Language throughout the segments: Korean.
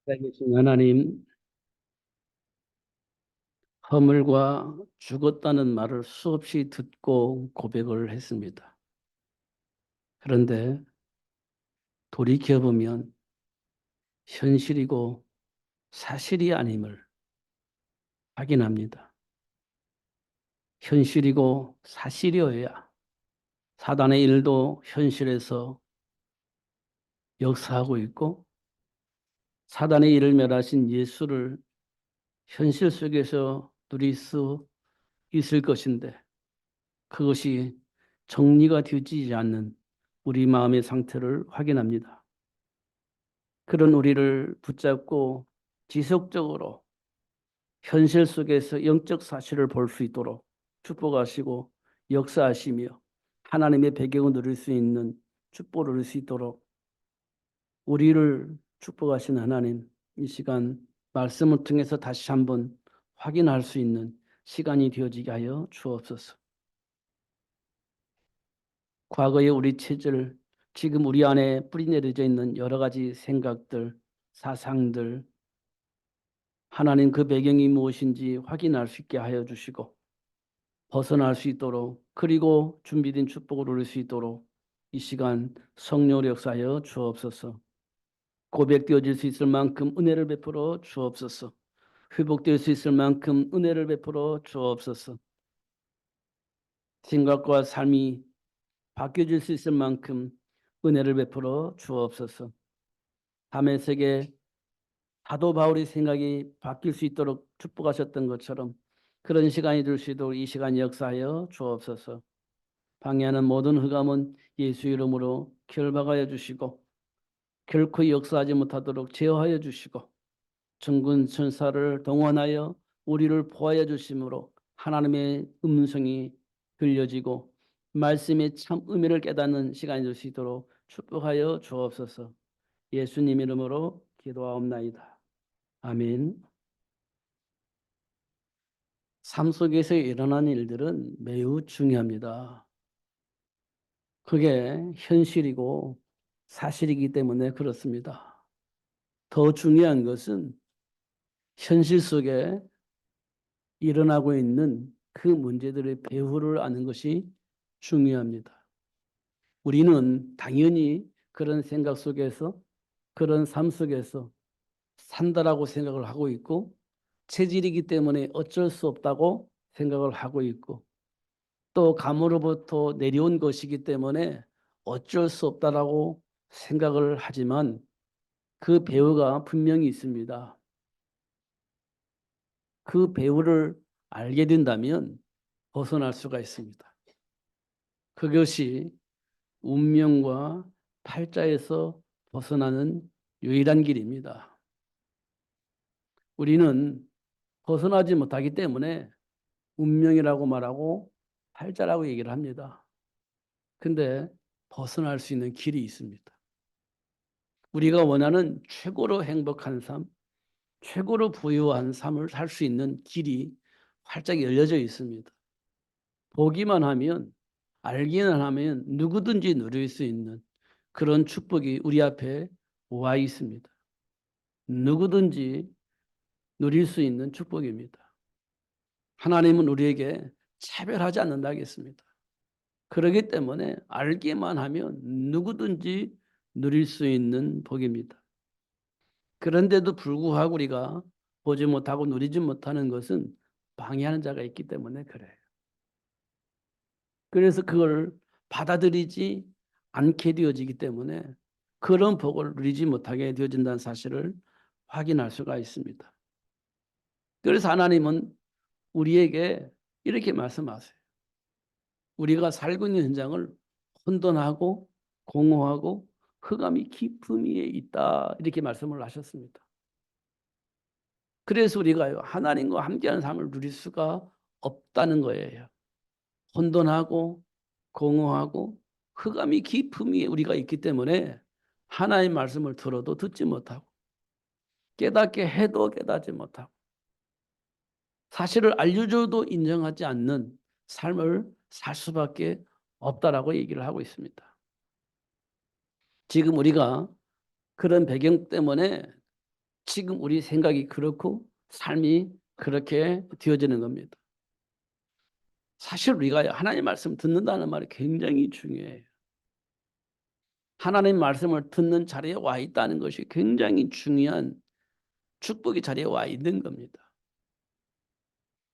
살아계신 하나님, 허물과 죽었다는 말을 수없이 듣고 고백을 했습니다. 그런데 돌이켜보면 현실이고 사실이 아님을 확인합니다. 현실이고 사실이어야 사단의 일도 현실에서 역사하고 있고, 사단의 일을 멸하신 예수를 현실 속에서 누릴 수 있을 것인데, 그것이 정리가 되지 않는 우리 마음의 상태를 확인합니다. 그런 우리를 붙잡고 지속적으로 현실 속에서 영적 사실을 볼 수 있도록 축복하시고 역사하시며 하나님의 배경을 누릴 수 있는 축복을 누릴 수 있도록 우리를 축복하신 하나님, 이 시간 말씀을 통해서 다시 한번 확인할 수 있는 시간이 되어지게 하여 주옵소서. 과거의 우리 체질, 지금 우리 안에 뿌리내려져 있는 여러 가지 생각들, 사상들, 하나님 그 배경이 무엇인지 확인할 수 있게 하여 주시고 벗어날 수 있도록, 그리고 준비된 축복을 누릴 수 있도록 이 시간 성령으로 역사하여 주옵소서. 고백되어질 수 있을 만큼 은혜를 베풀어 주옵소서. 회복될 수 있을 만큼 은혜를 베풀어 주옵소서. 생각과 삶이 바뀌어질 수 있을 만큼 은혜를 베풀어 주옵소서. 밤의 세계 사도 바울의 생각이 바뀔 수 있도록 축복하셨던 것처럼 그런 시간이 될 수 있도록 이 시간 역사하여 주옵소서. 방해하는 모든 흑암은 예수 이름으로 결박하여 주시고 결코 역사하지 못하도록 제어하여 주시고 천군 천사를 동원하여 우리를 보호하여 주심으로 하나님의 음성이 들려지고 말씀의 참 의미를 깨닫는 시간이 될 수 있도록 축복하여 주옵소서. 예수님 이름으로 기도하옵나이다. 아멘. 삶 속에서 일어나는 일들은 매우 중요합니다. 그게 현실이고 사실이기 때문에 그렇습니다. 더 중요한 것은 현실 속에 일어나고 있는 그 문제들의 배후를 아는 것이 중요합니다. 우리는 당연히 그런 생각 속에서, 그런 삶 속에서 산다라고 생각을 하고 있고, 체질이기 때문에 어쩔 수 없다고 생각을 하고 있고, 또 감으로부터 내려온 것이기 때문에 어쩔 수 없다라고 생각을 하지만 그 배후가 분명히 있습니다. 그 배후를 알게 된다면 벗어날 수가 있습니다. 그것이 운명과 팔자에서 벗어나는 유일한 길입니다. 우리는 벗어나지 못하기 때문에 운명이라고 말하고 팔자라고 얘기를 합니다. 근데 벗어날 수 있는 길이 있습니다. 우리가 원하는 최고로 행복한 삶, 최고로 부유한 삶을 살 수 있는 길이 활짝 열려져 있습니다. 보기만 하면, 알기만 하면 누구든지 누릴 수 있는 그런 축복이 우리 앞에 와 있습니다. 누구든지 누릴 수 있는 축복입니다. 하나님은 우리에게 차별하지 않는다 하겠습니다. 그렇기 때문에 알기만 하면 누구든지 누릴 수 있는 복입니다. 그런데도 불구하고 우리가 보지 못하고 누리지 못하는 것은 방해하는 자가 있기 때문에 그래요. 그래서 그걸 받아들이지 않게 되어지기 때문에 그런 복을 누리지 못하게 되어진다는 사실을 확인할 수가 있습니다. 그래서 하나님은 우리에게 이렇게 말씀하세요. 우리가 살고 있는 현장을 혼돈하고 공허하고 흑암이 깊음 위에 있다 이렇게 말씀을 하셨습니다. 그래서 우리가 하나님과 함께하는 삶을 누릴 수가 없다는 거예요. 혼돈하고 공허하고 흑암이 깊음 위에 우리가 있기 때문에 하나님의 말씀을 들어도 듣지 못하고 깨닫게 해도 깨닫지 못하고 사실을 알려줘도 인정하지 않는 삶을 살 수밖에 없다라고 얘기를 하고 있습니다. 지금 우리가 그런 배경 때문에 지금 우리 생각이 그렇고 삶이 그렇게 되어지는 겁니다. 사실 우리가 하나님 말씀 듣는다는 말이 굉장히 중요해요. 하나님 말씀을 듣는 자리에 와 있다는 것이 굉장히 중요한 축복의 자리에 와 있는 겁니다.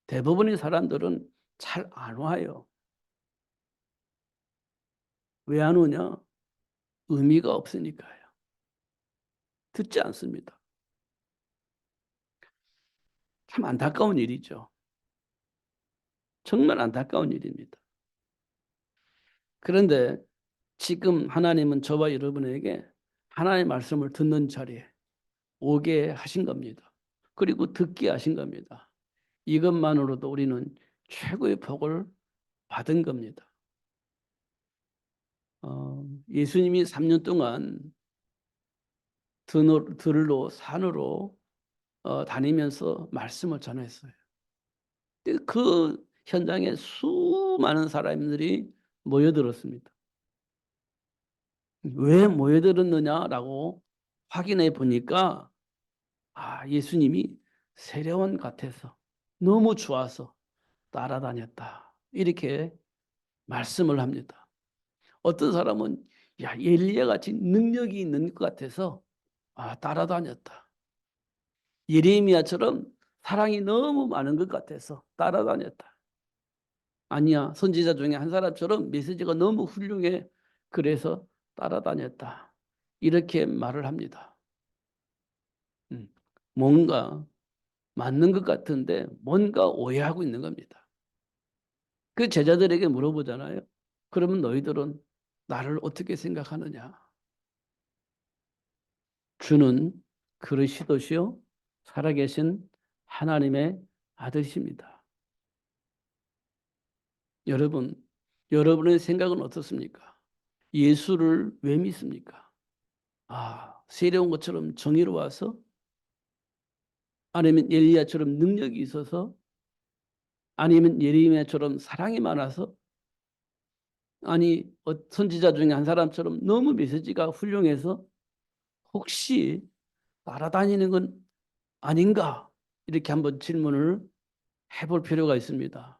대부분의 사람들은 잘 안 와요. 왜 안 오냐? 의미가 없으니까요. 듣지 않습니다. 참 안타까운 일이죠. 정말 안타까운 일입니다. 그런데 지금 하나님은 저와 여러분에게 하나님의 말씀을 듣는 자리에 오게 하신 겁니다. 그리고 듣게 하신 겁니다. 이것만으로도 우리는 최고의 복을 받은 겁니다. 예수님이 3년 동안 들로 산으로 다니면서 말씀을 전했어요. 그 현장에 수많은 사람들이 모여들었습니다. 왜 모여들었느냐라고 확인해 보니까 예수님이 세례원 같아서 너무 좋아서 따라다녔다. 이렇게 말씀을 합니다. 어떤 사람은 엘리야 같이 능력이 있는 것 같아서 따라다녔다. 예레미야처럼 사랑이 너무 많은 것 같아서 따라다녔다. 아니야, 선지자 중에 한 사람처럼 메시지가 너무 훌륭해. 그래서 따라다녔다. 이렇게 말을 합니다. 뭔가 맞는 것 같은데 뭔가 오해하고 있는 겁니다. 그 제자들에게 물어보잖아요. 그러면 너희들은 나를 어떻게 생각하느냐? 주는 그리스도시요 살아계신 하나님의 아들이십니다. 여러분, 여러분의 생각은 어떻습니까? 예수를 왜 믿습니까? 세례온 것처럼 정의로워서? 아니면 엘리야처럼 능력이 있어서? 아니면 예레미야처럼 사랑이 많아서? 아니 선지자 중에 한 사람처럼 너무 메시지가 훌륭해서? 혹시 따라다니는 건 아닌가? 이렇게 한번 질문을 해볼 필요가 있습니다.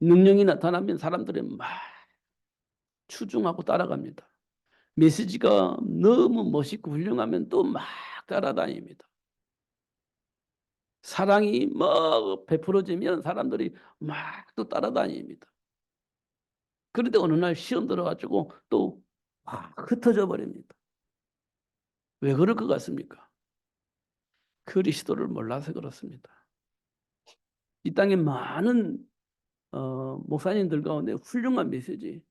능력이 나타나면 사람들이 막 추중하고 따라갑니다. 메시지가 너무 멋있고 훌륭하면 또 막 따라다닙니다. 사랑이 막 베풀어지면 사람들이 막 또 따라다닙니다. 그런데 어느 날 시험 들어가지고 또 흩어져 버립니다. 왜 그럴 것 같습니까? 그리스도를 몰라서 그렇습니다. 이 땅에 많은 목사님들 가운데 훌륭한 메시지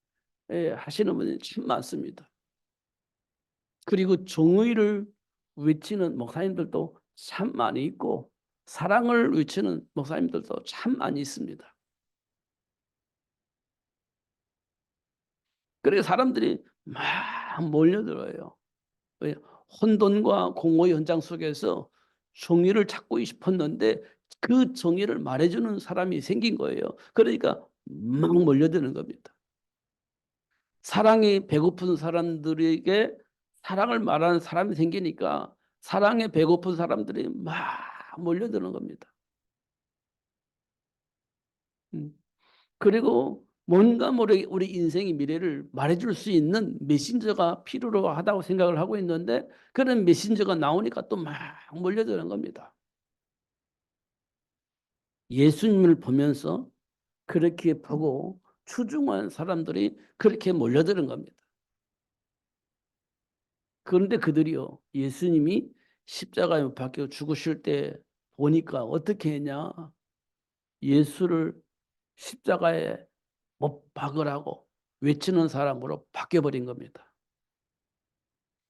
하시는 분이 참 많습니다. 그리고 정의를 외치는 목사님들도 참 많이 있고 사랑을 외치는 목사님들도 참 많이 있습니다. 그래서 사람들이 막 몰려들어요. 혼돈과 공허의 현장 속에서 정의를 찾고 싶었는데 그 정의를 말해주는 사람이 생긴 거예요. 그러니까 막 몰려드는 겁니다. 사랑이 배고픈 사람들에게 사랑을 말하는 사람이 생기니까 사랑에 배고픈 사람들이 막 몰려드는 겁니다. 그리고 뭔가 모르게 우리 인생의 미래를 말해줄 수 있는 메신저가 필요로 하다고 생각을 하고 있는데 그런 메신저가 나오니까 또 막 몰려드는 겁니다. 예수님을 보면서 그렇게 보고 추중한 사람들이 그렇게 몰려드는 겁니다. 그런데 그들이요, 예수님이 십자가에 못 박혀 죽으실 때 보니까 어떻게 했냐? 예수를 십자가에 못 박으라고 외치는 사람으로 바뀌어버린 겁니다.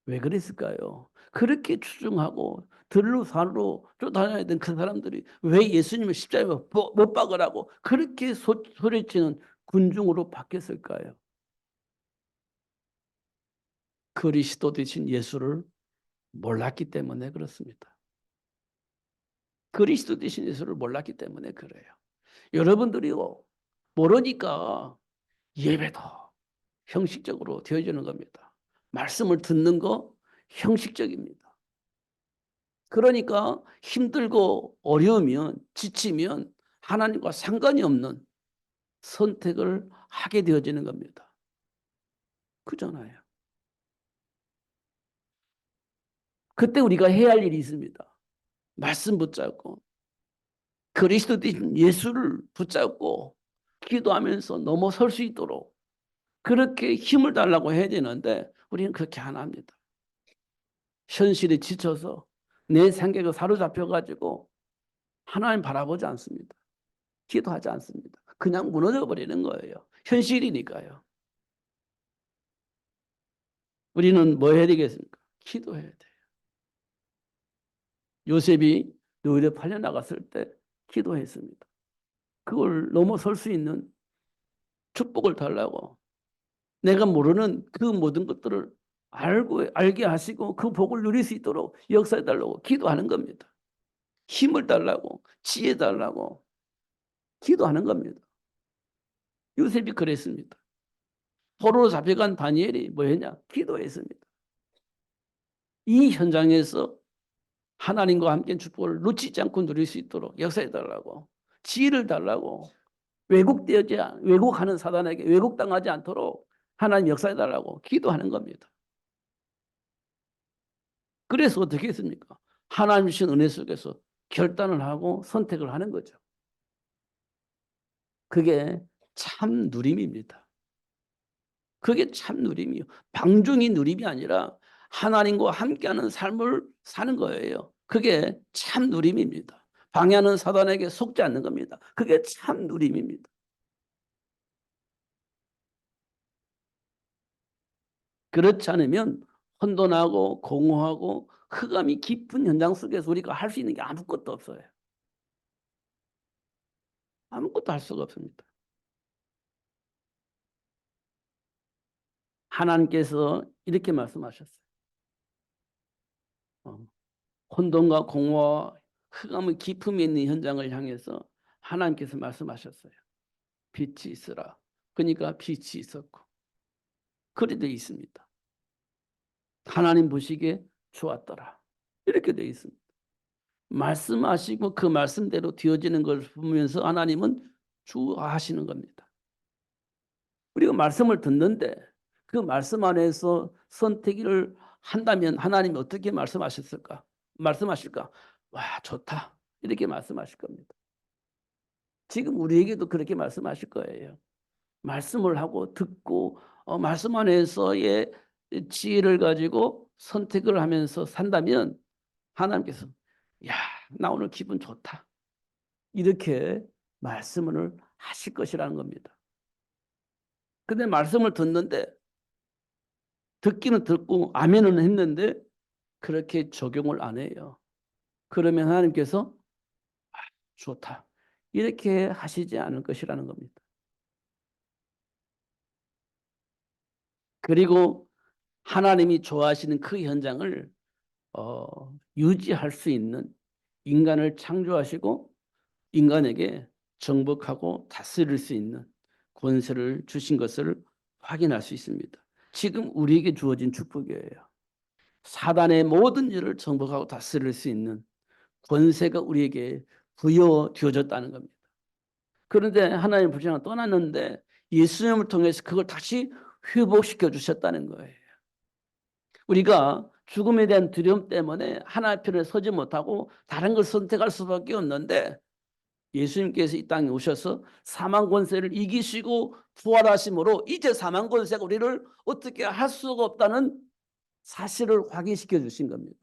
왜 그랬을까요? 그렇게 추중하고 들로 산으로 쫓아다녀야 된 그 사람들이 왜 예수님을 십자가에 못 박으라고 그렇게 소리치는 군중으로 바뀌었을까요? 그리스도 되신 예수를 몰랐기 때문에 그렇습니다. 그리스도 되신 예수를 몰랐기 때문에 그래요. 여러분들이요, 모르니까 예배도 형식적으로 되어지는 겁니다. 말씀을 듣는 거 형식적입니다. 그러니까 힘들고 어려우면 지치면 하나님과 상관이 없는 선택을 하게 되어지는 겁니다. 그잖아요. 그때 우리가 해야 할 일이 있습니다. 말씀 붙잡고 그리스도인 예수를 붙잡고 기도하면서 넘어설 수 있도록 그렇게 힘을 달라고 해야 되는데 우리는 그렇게 안 합니다. 현실에 지쳐서 내 생각에 사로잡혀가지고 하나님 바라보지 않습니다. 기도하지 않습니다. 그냥 무너져 버리는 거예요. 현실이니까요. 우리는 뭐 해야 되겠습니까? 기도해야 돼요. 요셉이 노예로 팔려나갔을 때 기도했습니다. 그걸 넘어설 수 있는 축복을 달라고 내가 모르는 그 모든 것들을 알게 하시고 그 복을 누릴 수 있도록 역사해 달라고 기도하는 겁니다. 힘을 달라고 지혜 달라고 기도하는 겁니다. 요셉이 그랬습니다. 포로로 잡혀간 다니엘이 뭐 했냐? 기도했습니다. 이 현장에서 하나님과 함께 축복을 놓치지 않고 누릴 수 있도록 역사해 달라고 지혜를 달라고 왜곡하는 사단에게 왜곡당하지 않도록 하나님 역사해 달라고 기도하는 겁니다. 그래서 어떻게 했습니까? 하나님 주신 은혜 속에서 결단을 하고 선택을 하는 거죠. 그게 참 누림입니다. 그게 참 누림이요. 방종이 누림이 아니라 하나님과 함께하는 삶을 사는 거예요. 그게 참 누림입니다. 방해하는 사단에게 속지 않는 겁니다. 그게 참 누림입니다. 그렇지 않으면 혼돈하고 공허하고 흑암이 깊은 현장 속에서 우리가 할 수 있는 게 아무것도 없어요. 아무것도 할 수가 없습니다. 하나님께서 이렇게 말씀하셨어요. 혼돈과 공허와 흑암의 깊음에 있는 현장을 향해서 하나님께서 말씀하셨어요. 빛이 있으라. 그러니까 빛이 있었고 그리 되어 있습니다. 하나님 보시기에 좋았더라. 이렇게 되어 있습니다. 말씀하시고 그 말씀대로 되어지는 걸 보면서 하나님은 좋아하시는 겁니다. 우리가 말씀을 듣는데 그 말씀 안에서 선택을 한다면 하나님이 어떻게 말씀하실까? 와, 좋다. 이렇게 말씀하실 겁니다. 지금 우리에게도 그렇게 말씀하실 거예요. 말씀을 하고 듣고 말씀 안에서의 지혜를 가지고 선택을 하면서 산다면 하나님께서 야, 나 오늘 기분 좋다. 이렇게 말씀을 하실 것이라는 겁니다. 근데 말씀을 듣는데 듣기는 듣고 아멘은 했는데 그렇게 적용을 안 해요. 그러면 하나님께서 좋다. 이렇게 하시지 않을 것이라는 겁니다. 그리고 하나님이 좋아하시는 그 현장을 유지할 수 있는 인간을 창조하시고 인간에게 정복하고 다스릴 수 있는 권세를 주신 것을 확인할 수 있습니다. 지금 우리에게 주어진 축복이에요. 사단의 모든 일을 정복하고 다스릴 수 있는 권세가 우리에게 부여되어졌다는 겁니다. 그런데 하나님 부르시고 떠났는데 예수님을 통해서 그걸 다시 회복시켜 주셨다는 거예요. 우리가 죽음에 대한 두려움 때문에 하나님 편에 서지 못하고 다른 걸 선택할 수밖에 없는데 예수님께서 이 땅에 오셔서 사망 권세를 이기시고 부활하심으로 이제 사망 권세가 우리를 어떻게 할 수가 없다는 사실을 확인시켜 주신 겁니다.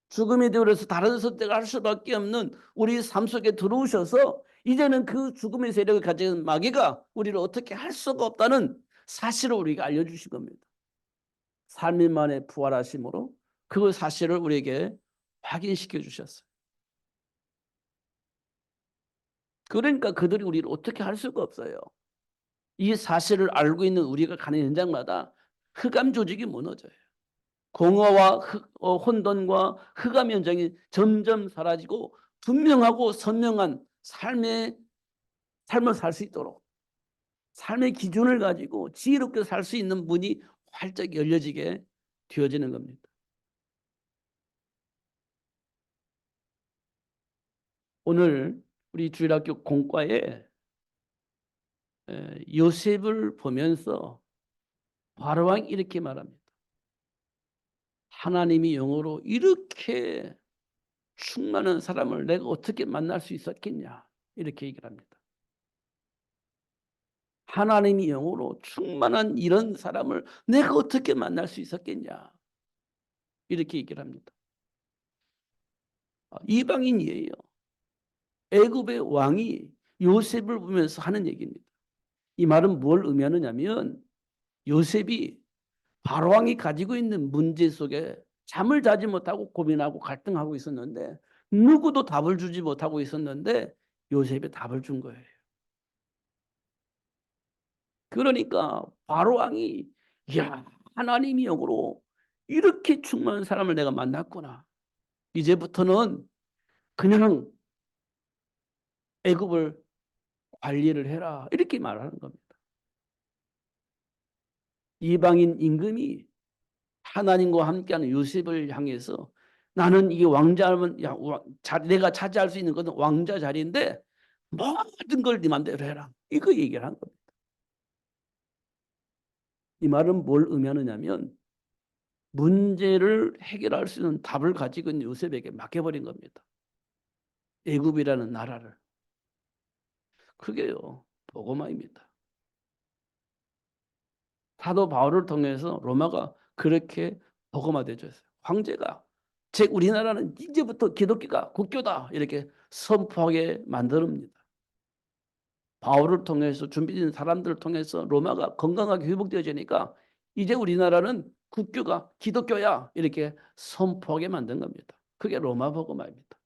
죽음에 대해서 다른 선택을 할 수밖에 없는 우리 삶 속에 들어오셔서 이제는 그 죽음의 세력을 가진 마귀가 우리를 어떻게 할 수가 없다는 사실을 우리가 알려주신 겁니다. 3일 만에 부활하심으로 그 사실을 우리에게 확인시켜 주셨어요. 그러니까 그들이 우리를 어떻게 할 수가 없어요. 이 사실을 알고 있는 우리가 가는 현장마다 흑암 조직이 무너져요. 공허와 혼돈과 흑암 현장이 점점 사라지고 분명하고 선명한 삶을 살 수 있도록 삶의 기준을 가지고 지혜롭게 살 수 있는 문이 활짝 열려지게 되어지는 겁니다. 오늘 우리 주일학교 공과에 요셉을 보면서 바로왕 이렇게 말합니다. 하나님이 영어로 이렇게 충만한 사람을 내가 어떻게 만날 수 있었겠냐 이렇게 얘기를 합니다. 하나님이 영으로 충만한 이런 사람을 내가 어떻게 만날 수 있었겠냐 이렇게 얘기를 합니다. 이방인이에요. 애굽의 왕이 요셉을 보면서 하는 얘기입니다. 이 말은 뭘 의미하느냐면 요셉이 바로왕이 가지고 있는 문제 속에 잠을 자지 못하고 고민하고 갈등하고 있었는데 누구도 답을 주지 못하고 있었는데 요셉이 답을 준 거예요. 그러니까 바로왕이 야 하나님이 영으로 이렇게 충만한 사람을 내가 만났구나. 이제부터는 그냥 애굽을 관리를 해라. 이렇게 말하는 겁니다. 이방인 임금이 하나님과 함께하는 요셉을 향해서 나는 이 왕자면 내가 차지할 수 있는 것은 왕자 자리인데 모든 걸 네 맘대로 해라. 이거 얘기를 한 겁니다. 이 말은 뭘 의미하느냐면 문제를 해결할 수 있는 답을 가지고 있는 요셉에게 맡겨버린 겁니다. 애굽이라는 나라를. 그게요. 복음화입니다. 사도 바울을 통해서 로마가 그렇게 복음화되어졌어요. 황제가 즉 우리나라는 이제부터 기독교가 국교다 이렇게 선포하게 만듭니다. 바울을 통해서 준비된 사람들을 통해서 로마가 건강하게 회복되어지니까 이제 우리나라는 국교가 기독교야 이렇게 선포하게 만든 겁니다. 그게 로마 복음화입니다.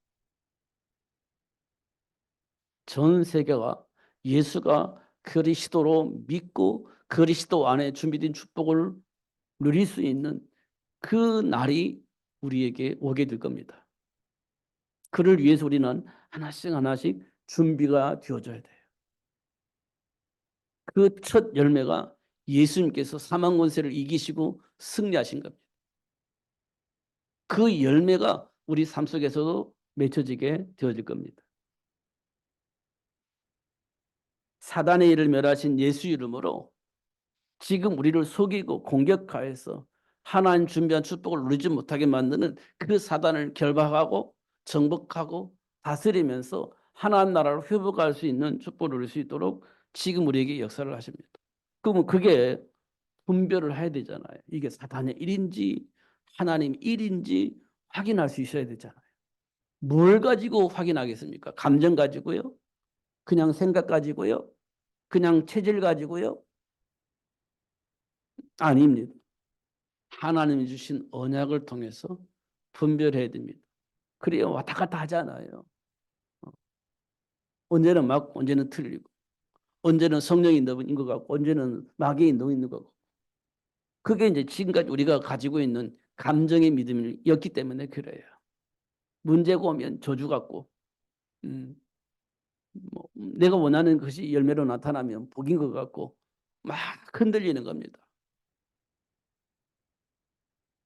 전 세계가 예수가 그리스도로 믿고 그리스도 안에 준비된 축복을 누릴 수 있는 그 날이 우리에게 오게 될 겁니다. 그를 위해서 우리는 하나씩 하나씩 준비가 되어져야 돼요. 그 첫 열매가 예수님께서 사망 권세를 이기시고 승리하신 겁니다. 그 열매가 우리 삶 속에서도 맺혀지게 되어질 겁니다. 사단의 일을 멸하신 예수 이름으로 지금 우리를 속이고 공격하여서 하나님 준비한 축복을 누리지 못하게 만드는 그 사단을 결박하고 정복하고 다스리면서 하나님 나라를 회복할 수 있는 축복을 누릴 수 있도록 지금 우리에게 역사를 하십니다. 그러면 그게 분별을 해야 되잖아요. 이게 사단의 일인지 하나님 일인지 확인할 수 있어야 되잖아요. 뭘 가지고 확인하겠습니까? 감정 가지고요? 그냥 생각 가지고요? 그냥 체질 가지고요? 아닙니다. 하나님이 주신 언약을 통해서 분별해야 됩니다. 그래야 왔다 갔다 하잖아요. 언제는 맞고 언제는 틀리고 언제는 성령이 있는 것 같고 언제는 마귀의 인도가 있는 것 같고 그게 이제 지금까지 우리가 가지고 있는 감정의 믿음이었기 때문에 그래요. 문제가 오면 저주 같고 내가 원하는 것이 열매로 나타나면 복인 것 같고 막 흔들리는 겁니다.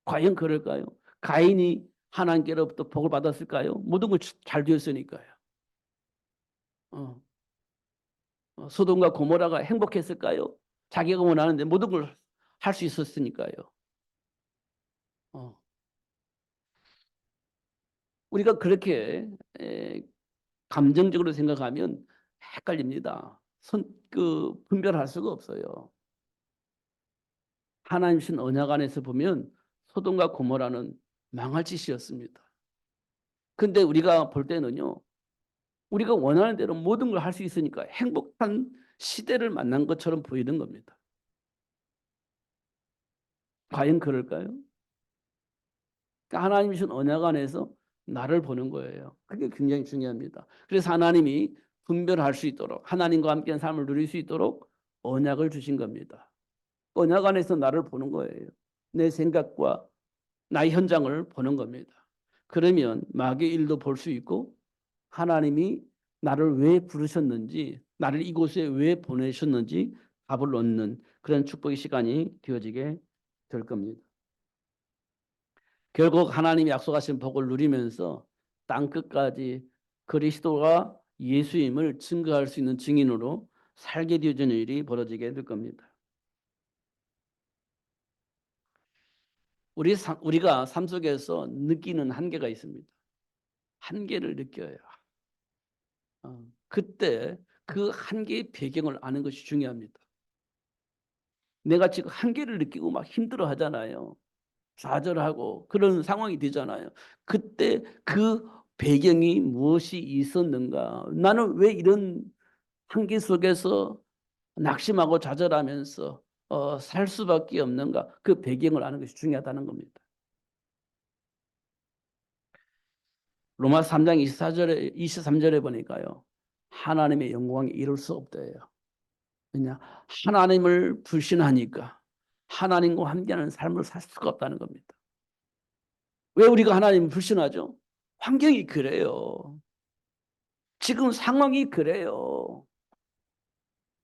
과연 그럴까요? 가인이 하나님께로부터 복을 받았을까요? 모든 걸 잘 되었으니까요. 어. 소돔과 고모라가 행복했을까요? 자기가 원하는데 모든 걸 할 수 있었으니까요. 어. 우리가 그렇게 감정적으로 생각하면 헷갈립니다. 분별할 수가 없어요. 하나님 신 언약 안에서 보면 소돔과 고모라는 망할 짓이었습니다. 근데 우리가 볼 때는요. 우리가 원하는 대로 모든 걸 할 수 있으니까 행복한 시대를 만난 것처럼 보이는 겁니다. 과연 그럴까요? 그러니까 하나님이 주신 언약 안에서 나를 보는 거예요. 그게 굉장히 중요합니다. 그래서 하나님이 분별할 수 있도록 하나님과 함께한 삶을 누릴 수 있도록 언약을 주신 겁니다. 언약 안에서 나를 보는 거예요. 내 생각과 나의 현장을 보는 겁니다. 그러면 마귀의 일도 볼 수 있고 하나님이 나를 왜 부르셨는지 나를 이곳에 왜 보내셨는지 답을 얻는 그런 축복의 시간이 되어지게 될 겁니다. 결국 하나님이 약속하신 복을 누리면서 땅끝까지 그리스도가 예수임을 증거할 수 있는 증인으로 살게 되어지는 일이 벌어지게 될 겁니다. 우리가 삶 속에서 느끼는 한계가 있습니다. 한계를 느껴요. 그때 그 한계의 배경을 아는 것이 중요합니다. 내가 지금 한계를 느끼고 막 힘들어 하잖아요. 좌절하고 그런 상황이 되잖아요. 그때 그 배경이 무엇이 있었는가? 나는 왜 이런 한계 속에서 낙심하고 좌절하면서 살 수밖에 없는가? 그 배경을 아는 것이 중요하다는 겁니다. 로마 3장 24절에 23절에 보니까요. 하나님의 영광이 이룰 수 없대요. 왜냐? 하나님을 불신하니까 하나님과 함께하는 삶을 살 수가 없다는 겁니다. 왜 우리가 하나님을 불신하죠? 환경이 그래요. 지금 상황이 그래요.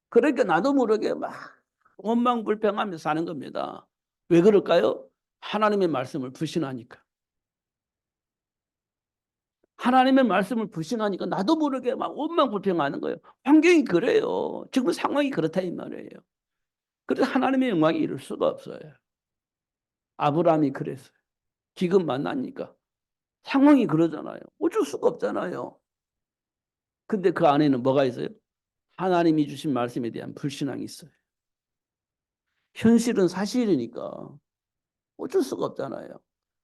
그러니까 나도 모르게 막 원망불평하며 사는 겁니다. 왜 그럴까요? 하나님의 말씀을 불신하니까. 하나님의 말씀을 불신하니까 나도 모르게 막 원망불평하는 거예요. 환경이 그래요. 지금 상황이 그렇다 이 말이에요. 그래서 하나님의 영광이 이룰 수가 없어요. 아브라함이 그랬어요. 지금 만나니까 상황이 그러잖아요. 어쩔 수가 없잖아요. 근데 그 안에는 뭐가 있어요? 하나님이 주신 말씀에 대한 불신앙이 있어요. 현실은 사실이니까 어쩔 수가 없잖아요.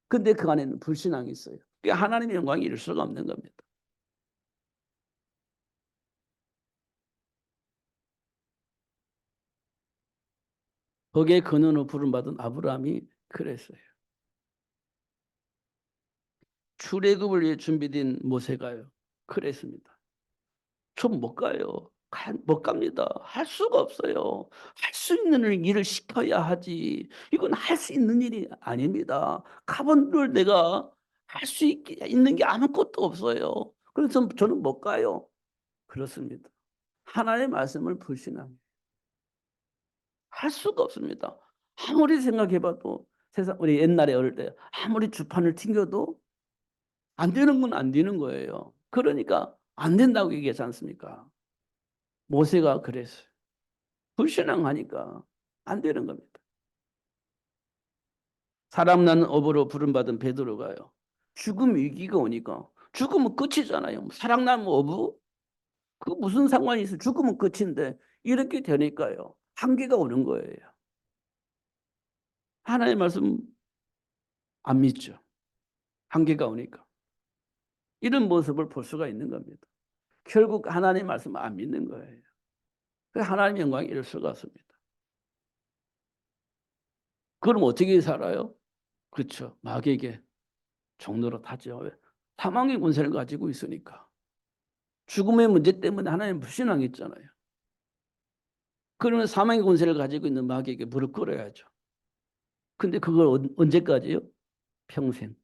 근데 그 안에는 불신앙이 있어요. 그게 하나님의 영광이 이룰 수가 없는 겁니다. 거기에 근원으로 부름받은 아브라함이 그랬어요. 출애굽을 위해 준비된 모세가요. 그랬습니다. 좀 못 가요. 못 갑니다. 할 수가 없어요. 할 수 있는 일을 시켜야 하지. 이건 할 수 있는 일이 아닙니다. 가본들 내가 할 수 있는 게 아무것도 없어요. 그래서 저는 못 가요. 그렇습니다. 하나님의 말씀을 불신하면 할 수가 없습니다. 아무리 생각해봐도 세상 우리 옛날에 어릴 때 아무리 주판을 튕겨도 안 되는 건 안 되는 거예요. 그러니까 안 된다고 얘기하지 않습니까? 모세가 그랬어요. 불신앙하니까 안 되는 겁니다. 사람 낳는 어부로 부름받은 베드로가요. 죽음 위기가 오니까 죽으면 끝이잖아요. 사람 낳는 어부? 그 무슨 상관이 있어? 죽으면 끝인데 이렇게 되니까요. 한계가 오는 거예요. 하나님의 말씀 안 믿죠. 한계가 오니까. 이런 모습을 볼 수가 있는 겁니다. 결국 하나님의 말씀 안 믿는 거예요. 하나님의 영광이 이룰 수가 없습니다. 그럼 어떻게 살아요? 그렇죠. 마귀에게 종로로 타죠. 왜? 사망의 권세를 가지고 있으니까. 죽음의 문제 때문에 하나님 불신앙했잖아요. 그러면 사망의 권세를 가지고 있는 마귀에게 무릎 꿇어야죠. 근데 그걸 언제까지요? 평생.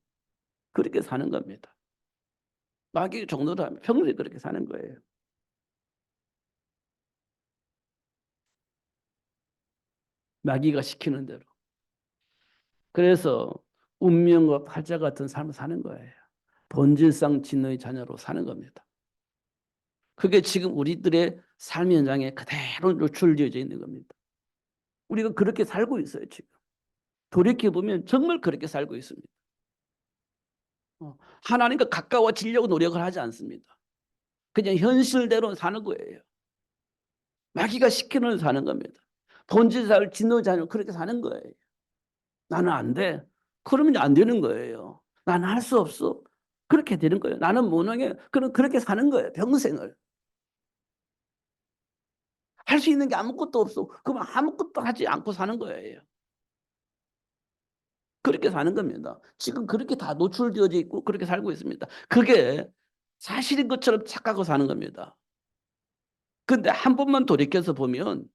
그렇게 사는 겁니다. 마귀의 종로로 하면 평생 그렇게 사는 거예요. 마귀가 시키는 대로. 그래서 운명과 팔자 같은 삶을 사는 거예요. 본질상 진노의 자녀로 사는 겁니다. 그게 지금 우리들의 삶 현장에 그대로 노출되어져 있는 겁니다. 우리가 그렇게 살고 있어요, 지금. 돌이켜보면 정말 그렇게 살고 있습니다. 하나님과 가까워지려고 노력을 하지 않습니다. 그냥 현실대로 사는 거예요. 마귀가 시키는 대로 사는 겁니다. 본질사를 진노 자녀 그렇게 사는 거예요. 나는 안 돼. 그러면 안 되는 거예요. 나는 할 수 없어. 그렇게 되는 거예요. 나는 무능해. 그렇게 사는 거예요. 평생을. 할 수 있는 게 아무것도 없어. 그럼 아무것도 하지 않고 사는 거예요. 그렇게 사는 겁니다. 지금 그렇게 다 노출되어져 있고 그렇게 살고 있습니다. 그게 사실인 것처럼 착각하고 사는 겁니다. 근데 한 번만 돌이켜서 보면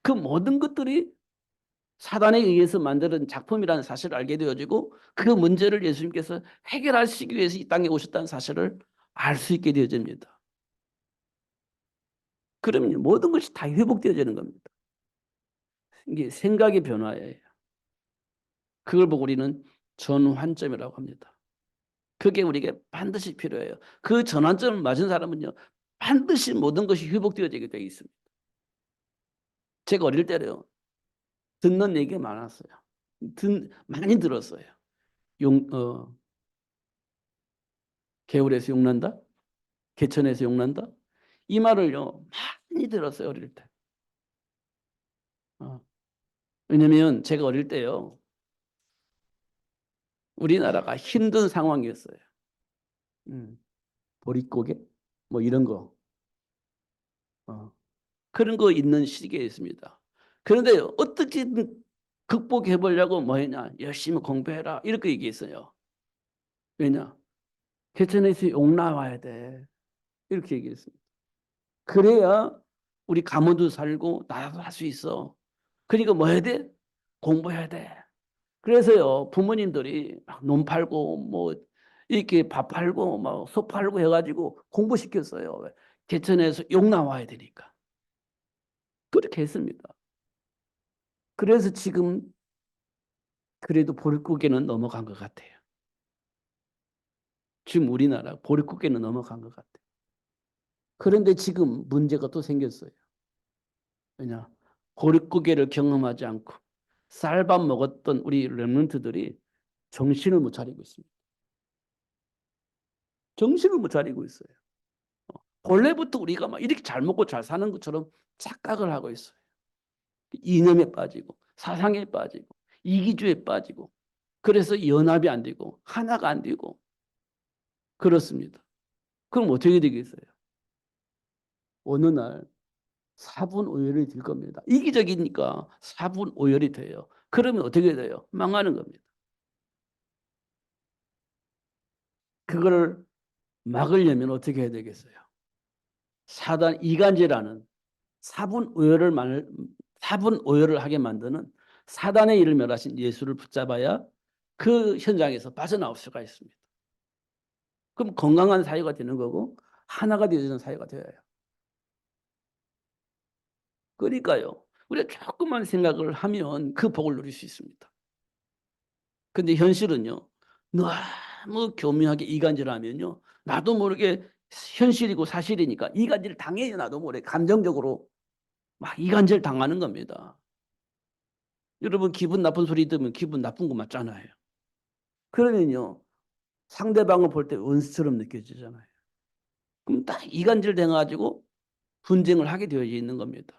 그 모든 것들이 사단에 의해서 만드는 작품이라는 사실을 알게 되어지고 그 문제를 예수님께서 해결하시기 위해서 이 땅에 오셨다는 사실을 알 수 있게 되어집니다. 그러면 모든 것이 다 회복되어지는 겁니다. 이게 생각의 변화예요. 그걸 보고 우리는 전환점이라고 합니다. 그게 우리에게 반드시 필요해요. 그 전환점을 맞은 사람은요, 반드시 모든 것이 회복되어지게 되어 있습니다. 제가 어릴 때요, 듣는 얘기가 많았어요. 많이 들었어요. 용, 개울에서 용난다? 개천에서 용난다? 이 말을요, 많이 들었어요, 어릴 때. 어. 왜냐면 제가 어릴 때요, 우리나라가 힘든 상황이었어요. 보릿고개? 뭐 이런 거. 어. 그런 거 있는 시기에 있습니다. 그런데 어떻게든 극복해 보려고 뭐 했냐? 열심히 공부해라. 이렇게 얘기했어요. 왜냐? 개천에서 용 나와야 돼. 이렇게 얘기했습니다. 그래야 우리 가문도 살고 나라도 할 수 있어. 그러니까 뭐 해야 돼? 공부해야 돼. 그래서요, 부모님들이 막 논 팔고 뭐 이렇게 밥 팔고 막 소 팔고 해가지고 공부시켰어요. 개천에서 용 나와야 되니까. 그렇게 했습니다. 그래서 지금 그래도 보릿고개는 넘어간 것 같아요. 지금 우리나라 보릿고개는 넘어간 것 같아요. 그런데 지금 문제가 또 생겼어요. 왜냐? 보릿고개를 경험하지 않고 쌀밥 먹었던 우리 렘넌트들이 정신을 못 차리고 있습니다. 정신을 못 차리고 있어요. 본래부터 우리가 막 이렇게 잘 먹고 잘 사는 것처럼 착각을 하고 있어요. 이념에 빠지고 사상에 빠지고 이기주의에 빠지고 그래서 연합이 안 되고 하나가 안 되고 그렇습니다. 그럼 어떻게 되겠어요? 어느 날 사분오열이 될 겁니다. 이기적이니까 사분오열이 돼요. 그러면 어떻게 돼요? 망하는 겁니다. 그거를 막으려면 어떻게 해야 되겠어요? 사단 이간질하는 사분오열을 하게 만드는 사단의 일을 멸하신 예수를 붙잡아야 그 현장에서 빠져나올 수가 있습니다. 그럼 건강한 사회가 되는 거고 하나가 되어지는 사회가 되어요. 그러니까요. 우리가 조금만 생각을 하면 그 복을 누릴 수 있습니다. 근데 현실은요. 너무 교묘하게 이간질하면요. 나도 모르게 현실이고 사실이니까 이간질 당해요. 나도 모르게 감정적으로 막 이간질 당하는 겁니다. 여러분 기분 나쁜 소리 들으면 기분 나쁜 거 맞잖아요. 그러면요. 상대방을 볼 때 원수처럼 느껴지잖아요. 그럼 딱 이간질 돼가지고 분쟁을 하게 되어 있는 겁니다.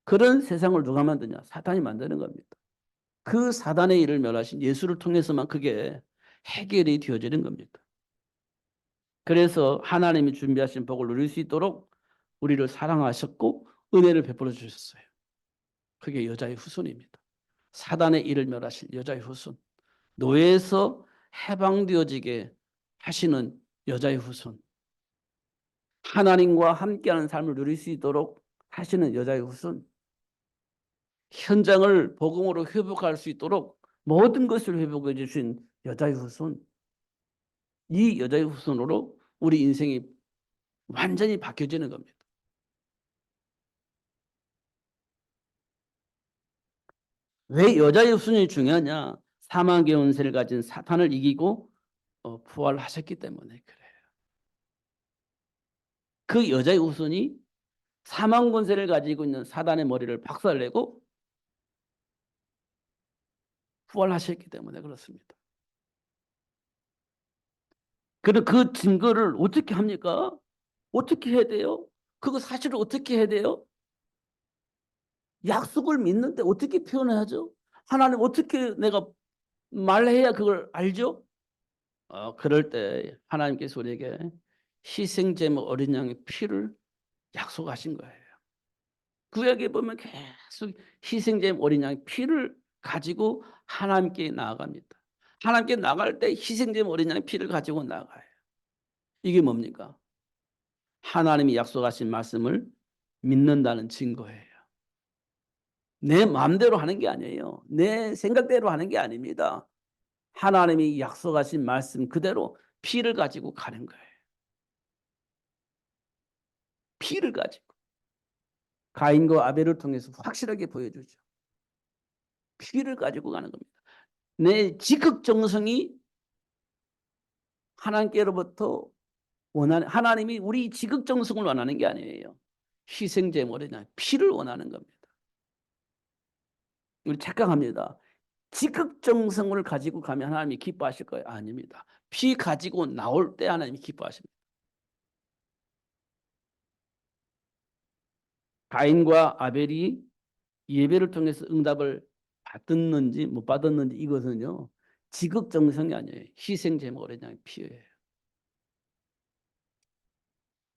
그런 세상을 누가 만드냐? 사탄이 만드는 겁니다. 그 사단의 일을 멸하신 예수를 통해서만 그게 해결이 되어지는 겁니다. 그래서 하나님이 준비하신 복을 누릴 수 있도록 우리를 사랑하셨고 은혜를 베풀어 주셨어요. 그게 여자의 후손입니다. 사단의 일을 멸하실 여자의 후손. 노예에서 해방되어지게 하시는 여자의 후손. 하나님과 함께하는 삶을 누릴 수 있도록 하시는 여자의 후손. 현장을 복음으로 회복할 수 있도록 모든 것을 회복해 주신 여자의 후손. 이 여자의 후손으로 우리 인생이 완전히 바뀌어지는 겁니다. 왜 여자의 후손이 중요하냐? 사망의 권세를 가진 사탄을 이기고 부활하셨기 때문에 그래요. 그 여자의 후손이 사망 권세를 가지고 있는 사단의 머리를 박살내고 부활하셨기 때문에 그렇습니다. 그리고 그 증거를 어떻게 합니까? 어떻게 해야 돼요? 그거 사실을 어떻게 해야 돼요? 약속을 믿는데 어떻게 표현해야죠? 하나님 어떻게 내가 말해야 그걸 알죠? 그럴 때 하나님께서 우리에게 희생제물 어린 양의 피를 약속하신 거예요. 구약에 보면 계속 희생제물 어린 양의 피를 가지고 하나님께 나아갑니다. 하나님께 나갈 때 희생제물 어린 양의 피를 가지고 나가요. 이게 뭡니까? 하나님이 약속하신 말씀을 믿는다는 증거예요. 내 마음대로 하는 게 아니에요. 내 생각대로 하는 게 아닙니다. 하나님이 약속하신 말씀 그대로 피를 가지고 가는 거예요. 피를 가지고. 가인과 아벨을 통해서 확실하게 보여주죠. 피를 가지고 가는 겁니다. 내 지극 정성이 하나님께로부터 원하는, 하나님이 우리 지극정성을 원하는 게 아니에요. 희생제물이나 피를 원하는 겁니다. 우리 착각합니다. 지극정성을 가지고 가면 하나님이 기뻐하실 거예요. 아닙니다. 피 가지고 나올 때 하나님이 기뻐하십니다. 가인과 아벨이 예배를 통해서 응답을 받았는지 못 받았는지 이것은요, 지극정성이 아니에요. 희생제물의 그냥 피예요.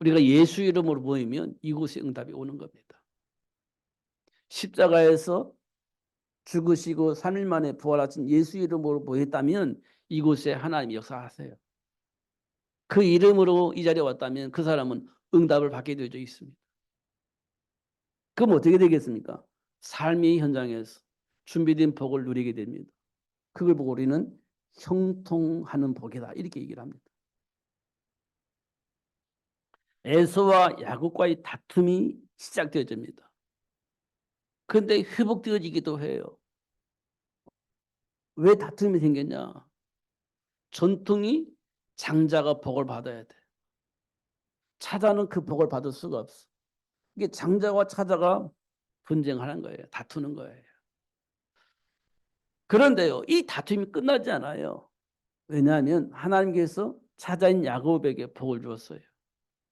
우리가 예수 이름으로 모이면 이곳에 응답이 오는 겁니다. 십자가에서 죽으시고 3일 만에 부활하신 예수 이름으로 모였다면 이곳에 하나님이 역사하세요. 그 이름으로 이 자리에 왔다면 그 사람은 응답을 받게 되어 있습니다. 그럼 어떻게 되겠습니까? 삶의 현장에서 준비된 복을 누리게 됩니다. 그걸 보고 우리는 형통하는 복이다 이렇게 얘기를 합니다. 에서와 야곱과의 다툼이 시작되어집니다. 그런데 회복되어지기도 해요. 왜 다툼이 생겼냐? 전통이 장자가 복을 받아야 돼. 차자는 그 복을 받을 수가 없어. 이게 장자와 차자가 분쟁하는 거예요. 다투는 거예요. 그런데요, 이 다툼이 끝나지 않아요. 왜냐하면 하나님께서 차자인 야곱에게 복을 주었어요.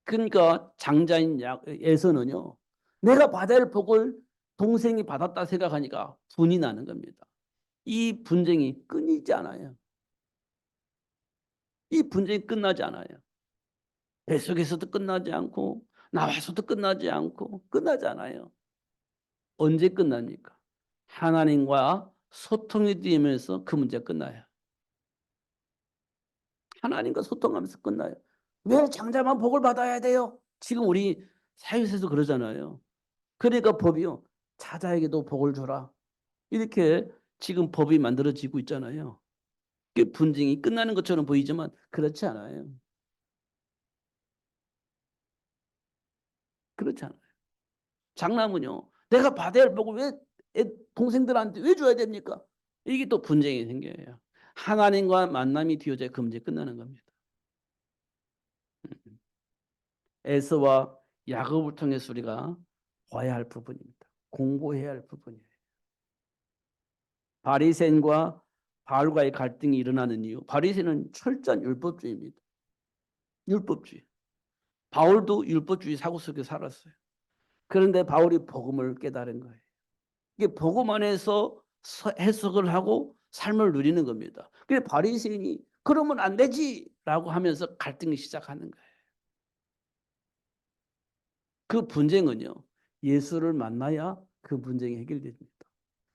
그러니까 장자인 에서는요, 내가 받아야 할 복을 동생이 받았다 생각하니까 분이 나는 겁니다. 이 분쟁이 끊이지 않아요. 이 분쟁이 끝나지 않아요. 뱃속에서도 끝나지 않고 나와서도 끝나지 않고 끝나지 않아요. 언제 끝납니까? 하나님과 소통이 되면서 그 문제가 끝나요. 하나님과 소통하면서 끝나요. 왜 장자만 복을 받아야 돼요? 지금 우리 사회에서 그러잖아요. 그러니까 법이요. 차자에게도 복을 주라. 이렇게 지금 법이 만들어지고 있잖아요. 그 분쟁이 끝나는 것처럼 보이지만 그렇지 않아요. 그렇지 않아요. 장남은요. 내가 받아야 할 복을 왜 동생들한테 왜 줘야 됩니까? 이게 또 분쟁이 생겨요. 하나님과 만남이 되어져야 그 문제 끝나는 겁니다. 에서와 야곱을 통해서 우리가 봐야 할 부분입니다. 공부해야 할 부분이에요. 바리새인과 바울과의 갈등이 일어나는 이유. 바리새인은 철저한 율법주의입니다. 율법주의. 바울도 율법주의 사고 속에 살았어요. 그런데 바울이 복음을 깨달은 거예요. 이게 복음 안에서 해석을 하고 삶을 누리는 겁니다. 그래서 바리새인이 그러면 안 되지라고 하면서 갈등이 시작하는 거예요. 그 분쟁은요. 예수를 만나야 그 분쟁이 해결됩니다.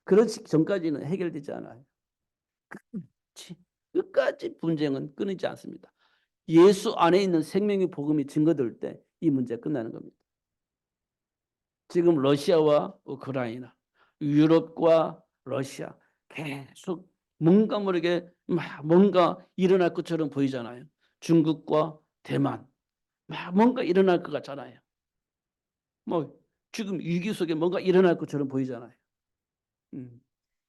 그렇지 전까지는 해결되지 않아요. 끝까지 분쟁은 끊이지 않습니다. 예수 안에 있는 생명의 복음이 증거될 때 이 문제가 끝나는 겁니다. 지금 러시아와 우크라이나, 유럽과 러시아 계속 뭔가 모르게 뭔가 일어날 것처럼 보이잖아요. 중국과 대만 뭔가 일어날 것 같잖아요. 뭐 지금 위기 속에 뭔가 일어날 것처럼 보이잖아요.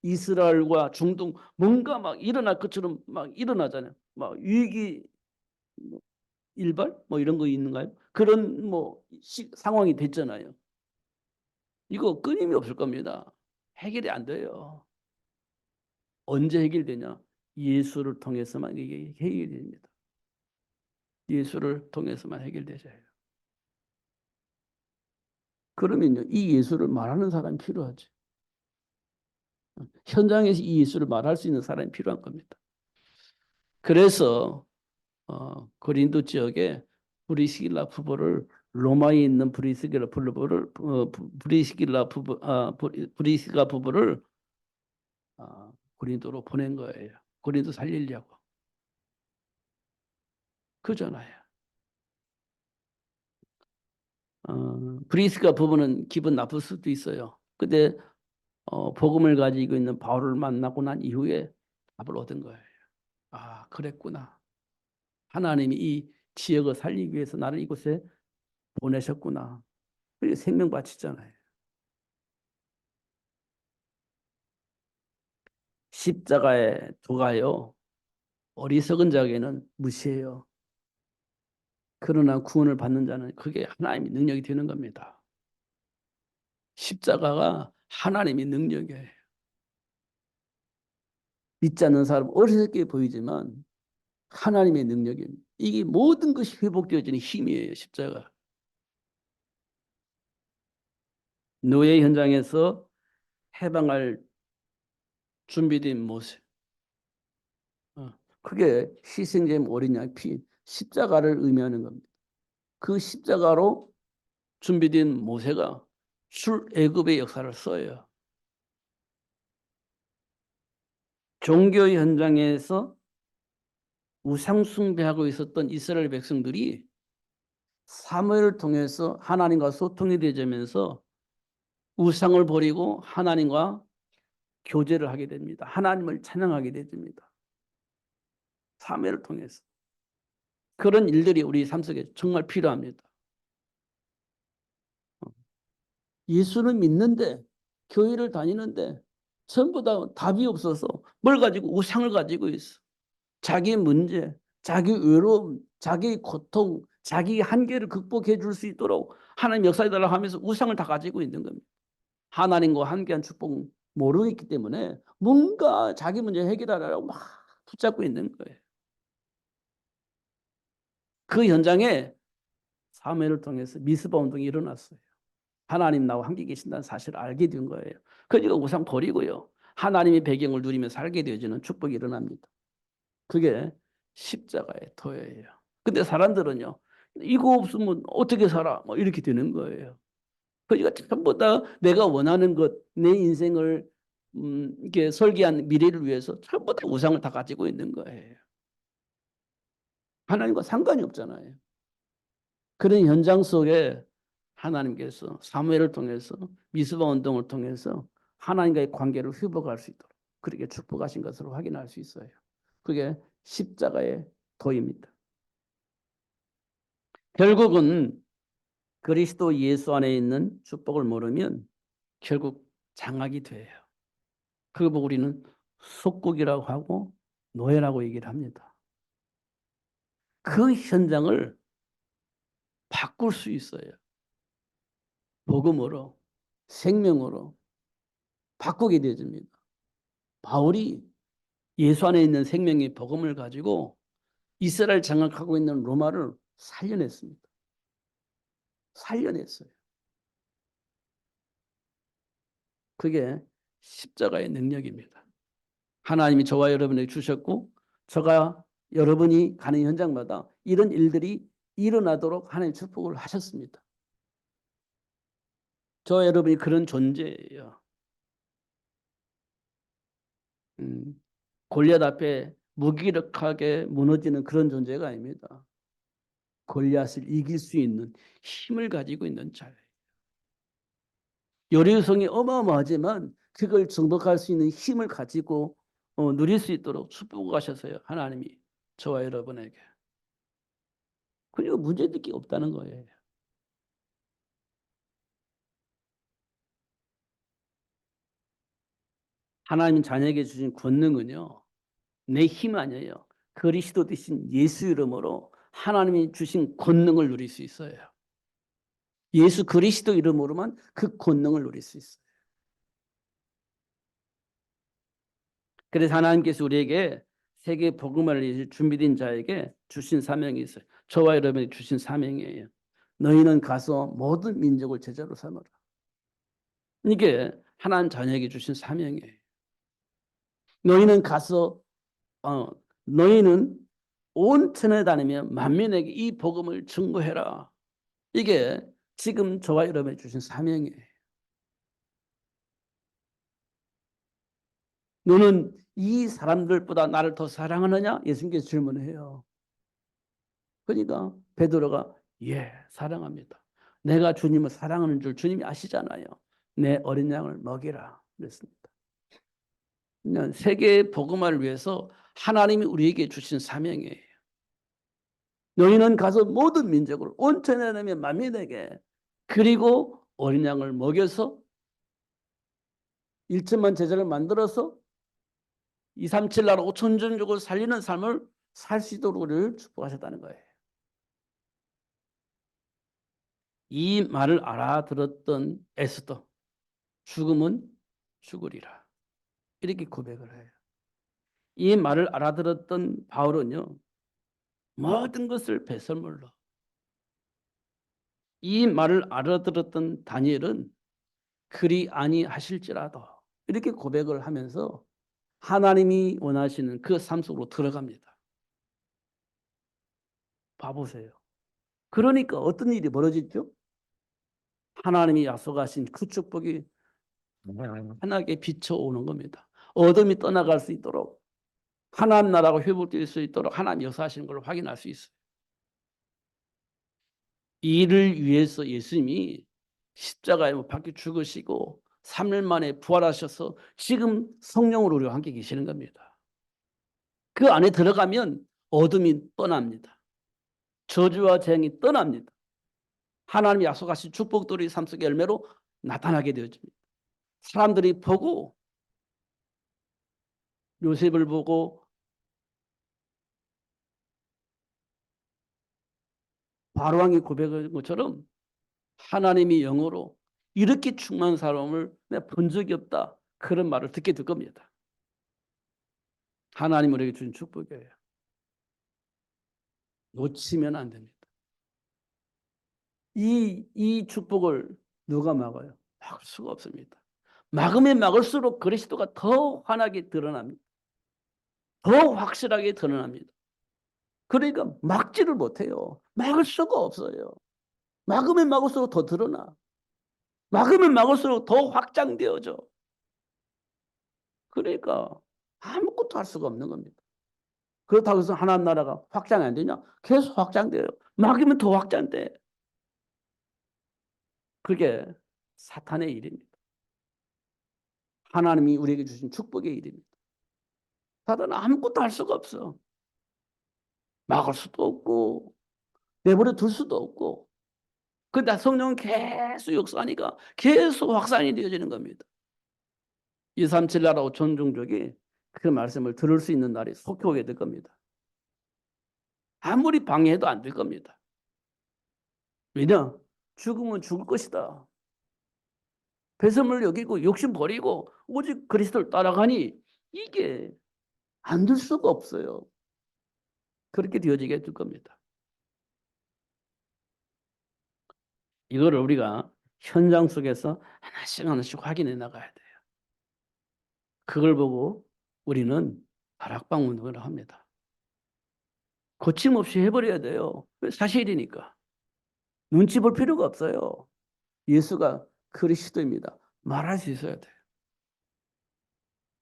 이스라엘과 중동 뭔가 막 일어날 것처럼 막 일어나잖아요. 막 위기 뭐 일발 뭐 이런 거 있는가요? 그런 뭐 상황이 됐잖아요. 이거 끊임이 없을 겁니다. 해결이 안 돼요. 언제 해결되냐? 예수를 통해서만 이게 해결이 됩니다. 예수를 통해서만 해결되져요. 그러면요, 이 예수를 말하는 사람이 필요하죠. 현장에서 이 예수를 말할 수 있는 사람이 필요한 겁니다. 그래서 고린도 지역에 브리스길라 부부를 로마에 있는 브리스길라 부부를 브리스가 부부를 고린도로 보낸 거예요. 고린도 살리려고. 그잖아요. 브리스가 부부는 기분 나쁠 수도 있어요. 근데 복음을 가지고 있는 바울을 만나고 난 이후에 답을 얻은 거예요. 아, 그랬구나. 하나님이 이 지역을 살리기 위해서 나를 이곳에 보내셨구나. 생명 바치잖아요. 십자가에 도가요. 어리석은 자에게는 무시해요. 그러나 구원을 받는 자는 그게 하나님의 능력이 되는 겁니다. 십자가가 하나님의 능력이에요. 믿지 않는 사람 어리석게 보이지만 하나님의 능력입니다. 이게 모든 것이 회복되어지는 힘이에요. 십자가. 노예 현장에서 해방할 준비된 모습. 그게 희생제물 어린 양의 피, 십자가를 의미하는 겁니다. 그 십자가로 준비된 모세가 출애굽의 역사를 써요. 종교 현장에서 우상 숭배하고 있었던 이스라엘 백성들이 사무엘을 통해서 하나님과 소통이 되면서 우상을 버리고 하나님과 교제를 하게 됩니다. 하나님을 찬양하게 됩니다. 사무엘을 통해서. 그런 일들이 우리 삶 속에 정말 필요합니다. 예수는 믿는데 교회를 다니는데 전부 다 답이 없어서 뭘 가지고 우상을 가지고 있어. 자기 문제, 자기 외로움, 자기 고통, 자기 한계를 극복해 줄 수 있도록 하나님 역사해달라고 하면서 우상을 다 가지고 있는 겁니다. 하나님과 함께한 축복 모르고 있기 때문에 뭔가 자기 문제 해결하려고 막 붙잡고 있는 거예요. 그 현장에 사무엘을 통해서 미스바 운동이 일어났어요. 하나님 나와 함께 계신다는 사실을 알게 된 거예요. 그러니까 우상 버리고요. 하나님의 배경을 누리며 살게 되어지는 축복이 일어납니다. 그게 십자가의 도예요. 근데 사람들은요, 이거 없으면 어떻게 살아? 뭐 이렇게 되는 거예요. 그러니까 전부 다 내가 원하는 것, 내 인생을 이렇게 설계한 미래를 위해서 전부 다 우상을 다 가지고 있는 거예요. 하나님과 상관이 없잖아요. 그런 현장 속에 하나님께서 사무엘을 통해서 미스바 운동을 통해서 하나님과의 관계를 회복할 수 있도록 그렇게 축복하신 것으로 확인할 수 있어요. 그게 십자가의 도입니다. 결국은 그리스도 예수 안에 있는 축복을 모르면 결국 장악이 돼요. 그걸 보고 우리는 속국이라고 하고 노예라고 얘기를 합니다. 그 현장을 바꿀 수 있어요. 복음으로, 생명으로 바꾸게 되어집니다. 바울이 예수 안에 있는 생명의 복음을 가지고 이스라엘 장악하고 있는 로마를 살려냈습니다. 살려냈어요. 그게 십자가의 능력입니다. 하나님이 저와 여러분에게 주셨고 저가 여러분이 가는 현장마다 이런 일들이 일어나도록 하나님 축복을 하셨습니다. 저와 여러분이 그런 존재예요. 골리앗 앞에 무기력하게 무너지는 그런 존재가 아닙니다. 골리앗을 이길 수 있는 힘을 가지고 있는 자예요. 요리성이 어마어마하지만 그걸 정복할 수 있는 힘을 가지고 누릴 수 있도록 축복하셨어요. 하나님이 저와 여러분에게. 그리고 문제될 게 없다는 거예요. 하나님 자녀에게 주신 권능은요. 내 힘 아니에요. 그리스도 대신 예수 이름으로 하나님이 주신 권능을 누릴 수 있어요. 예수 그리스도 이름으로만 그 권능을 누릴 수 있어요. 그래서 하나님께서 우리에게 세계 복음을 위해 준비된 자에게 주신 사명이 있어요. 저와 여러분에게 주신 사명이에요. 너희는 가서 모든 민족을 제자로 삼으라. 이게 하나님 자녀에게 주신 사명이에요. 너희는 가서 너희는 온 천에 다니며 만민에게 이 복음을 증거해라. 이게 지금 저와 여러분에게 주신 사명이에요. 너는 이 사람들보다 나를 더 사랑하느냐? 예수님께서 질문해요. 그러니까 베드로가 예, 사랑합니다. 내가 주님을 사랑하는 줄 주님이 아시잖아요. 내 어린 양을 먹이라 그랬습니다. 세계 복음화를 위해서 하나님이 우리에게 주신 사명이에요. 너희는 가서 모든 민족을 온천에 내면 만민에게 그리고 어린 양을 먹여서 1천만 제자를 만들어서 237 나라 5천 종족을 살리는 삶을 살 수 있도록 우리를 축복하셨다는 거예요. 이 말을 알아들었던 에스더, 죽음은 죽으리라, 이렇게 고백을 해요. 이 말을 알아들었던 바울은요, 모든 것을 배설물로, 이 말을 알아들었던 다니엘은 그리 아니하실지라도 이렇게 고백을 하면서 하나님이 원하시는 그 삶 속으로 들어갑니다. 봐보세요. 그러니까 어떤 일이 벌어지죠? 하나님이 약속하신 그 축복이 환하게 비춰오는 겁니다. 어둠이 떠나갈 수 있도록, 하나님 나라가 회복될 수 있도록 하나님 역사하시는 걸 확인할 수 있어요. 이를 위해서 예수님이 십자가에 못 박혀 죽으시고 3일 만에 부활하셔서 지금 성령으로 우리와 함께 계시는 겁니다. 그 안에 들어가면 어둠이 떠납니다. 저주와 재앙이 떠납니다. 하나님이 약속하신 축복들이 삶 속의 열매로 나타나게 되어집니다. 사람들이 보고, 요셉을 보고 바로왕이 고백한 것처럼 하나님이 영어로 이렇게 충만한 사람을 내가 본 적이 없다, 그런 말을 듣게 될 겁니다. 하나님 우리에게 주신 축복이에요. 놓치면 안 됩니다. 이 축복을 누가 막아요? 막을 수가 없습니다. 막으면 막을수록 그리스도가 더 환하게 드러납니다. 더 확실하게 드러납니다. 그러니까 막지를 못해요. 막을 수가 없어요. 막으면 막을수록 더 드러나. 막으면 막을수록 더 확장되어져. 그러니까 아무것도 할 수가 없는 겁니다. 그렇다고 해서 하나님 나라가 확장이 안 되냐? 계속 확장돼요. 막으면 더 확장돼. 그게 사탄의 일입니다. 하나님이 우리에게 주신 축복의 일입니다. 사탄은 아무것도 할 수가 없어. 막을 수도 없고 내버려 둘 수도 없고. 근데 성령은 계속 역사하니까 계속 확산이 되어지는 겁니다. 237 나라 5천 종족이 그 말씀을 들을 수 있는 날이 속히 오게 될 겁니다. 아무리 방해해도 안 될 겁니다. 왜냐? 죽으면 죽을 것이다. 배설물 여기고 욕심 버리고 오직 그리스도를 따라가니 이게 안 될 수가 없어요. 그렇게 되어지게 될 겁니다. 이거를 우리가 현장 속에서 하나씩 하나씩 확인해 나가야 돼요. 그걸 보고 우리는 다락방문을 합니다. 거침없이 해버려야 돼요. 사실이니까. 눈치 볼 필요가 없어요. 예수가 그리스도입니다. 말할 수 있어야 돼요.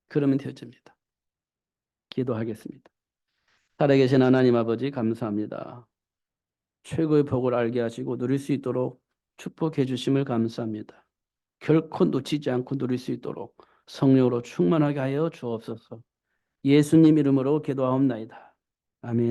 그러면 되어집니다. 기도하겠습니다. 살아계신 하나님 아버지 감사합니다. 최고의 복을 알게 하시고 누릴 수 있도록 축복해 주심을 감사합니다. 결코 놓치지 않고 누릴 수 있도록 성령으로 충만하게 하여 주옵소서. 예수님 이름으로 기도하옵나이다. 아멘.